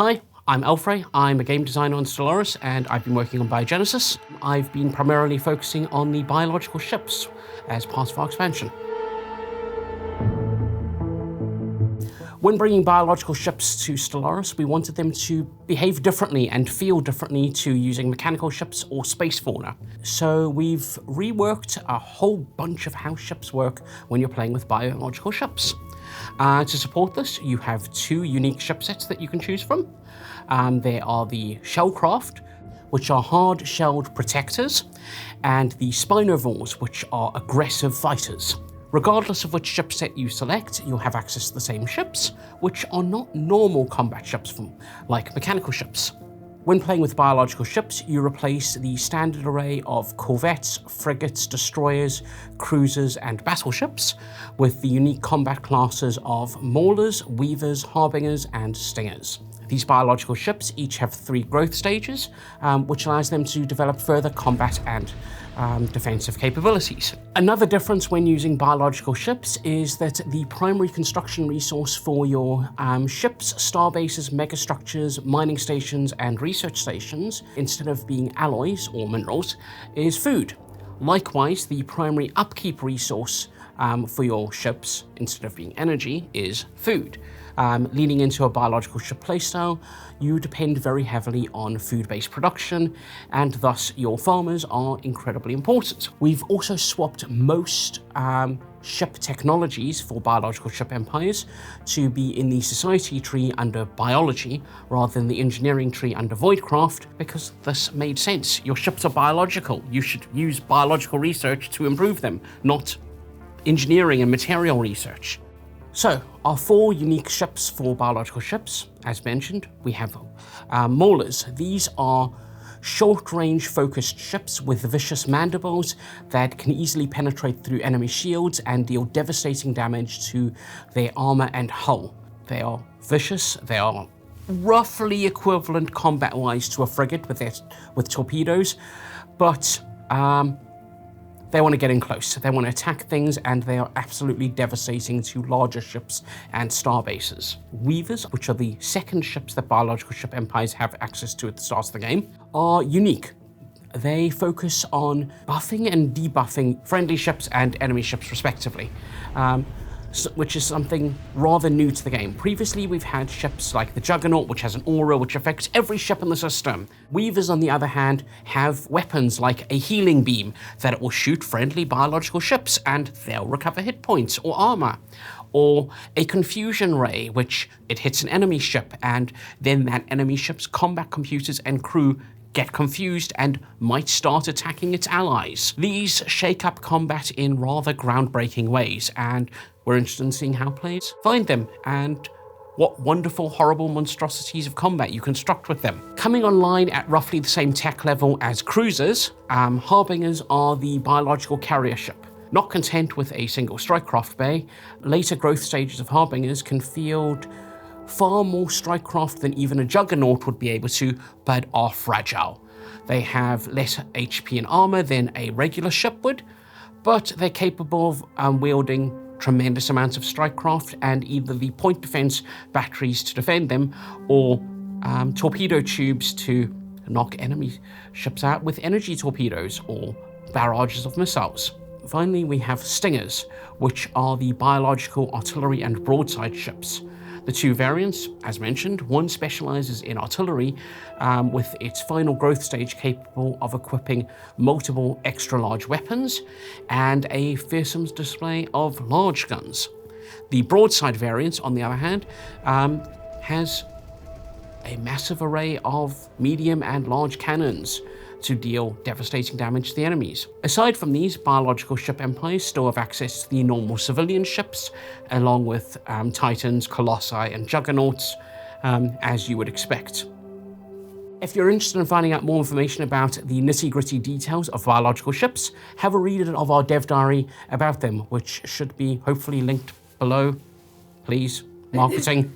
Hi, I'm Alfray. I'm a game designer on Stellaris, and I've been working on Biogenesis. I've been primarily focusing on the biological ships as part of our expansion. When bringing biological ships to Stellaris, we wanted them to behave differently and feel differently to using mechanical ships or space fauna. So we've reworked a whole bunch of how ships work when you're playing with biological ships. To support this, you have two unique shipsets that you can choose from. There are the Shellcraft, which are hard-shelled protectors, and the Spinovores, which are aggressive fighters. Regardless of which shipset you select, you'll have access to the same ships, which are not normal combat ships like mechanical ships. When playing with biological ships, you replace the standard array of corvettes, frigates, destroyers, cruisers, and battleships with the unique combat classes of maulers, weavers, harbingers, and stingers. These biological ships each have 3 growth stages, which allows them to develop further combat and defensive capabilities. Another difference when using biological ships is that the primary construction resource for your ships, starbases, megastructures, mining stations, and research stations, instead of being alloys or minerals, is food. Likewise, the primary upkeep resource for your ships, instead of being energy, is food. Leaning into a biological ship playstyle, you depend very heavily on food-based production, and thus your farmers are incredibly important. We've also swapped most ship technologies for biological ship empires to be in the society tree under biology rather than the engineering tree under voidcraft, because this made sense. Your ships are biological. You should use biological research to improve them, not engineering and material research. So, our 4 unique ships for biological ships, as mentioned, we have maulers. These are short-range focused ships with vicious mandibles that can easily penetrate through enemy shields and deal devastating damage to their armor and hull. They are vicious, they are roughly equivalent combat-wise to a frigate with torpedoes, but they want to get in close. They want to attack things, and they are absolutely devastating to larger ships and starbases. Weavers, which are the second ships that biological ship empires have access to at the start of the game, are unique. They focus on buffing and debuffing friendly ships and enemy ships respectively, which is something rather new to the game. Previously, we've had ships like the Juggernaut, which has an aura which affects every ship in the system. Weavers, on the other hand, have weapons like a healing beam that will shoot friendly biological ships and they'll recover hit points or armor. Or a confusion ray, which it hits an enemy ship and then that enemy ship's combat computers and crew get confused and might start attacking its allies. These shake up combat in rather groundbreaking ways, and we're interested in seeing how players find them and what wonderful, horrible monstrosities of combat you construct with them. Coming online at roughly the same tech level as cruisers, harbingers are the biological carrier ship. Not content with a single strikecraft bay, later growth stages of harbingers can field far more strikecraft than even a Juggernaut would be able to, but are fragile. They have less HP and armor than a regular ship would, but they're capable of wielding tremendous amounts of strikecraft and either the point defense batteries to defend them or torpedo tubes to knock enemy ships out with energy torpedoes or barrages of missiles. Finally, we have Stingers, which are the biological artillery and broadside ships. The 2 variants, as mentioned, one specializes in artillery with its final growth stage capable of equipping multiple extra-large weapons and a fearsome display of large guns. The broadside variant, on the other hand, has a massive array of medium and large cannons to deal devastating damage to the enemies. Aside from these, biological ship empires still have access to the normal civilian ships, along with Titans, Colossi, and Juggernauts, as you would expect. If you're interested in finding out more information about the nitty-gritty details of biological ships, have a read of our dev diary about them, which should be hopefully linked below. Please, marketing.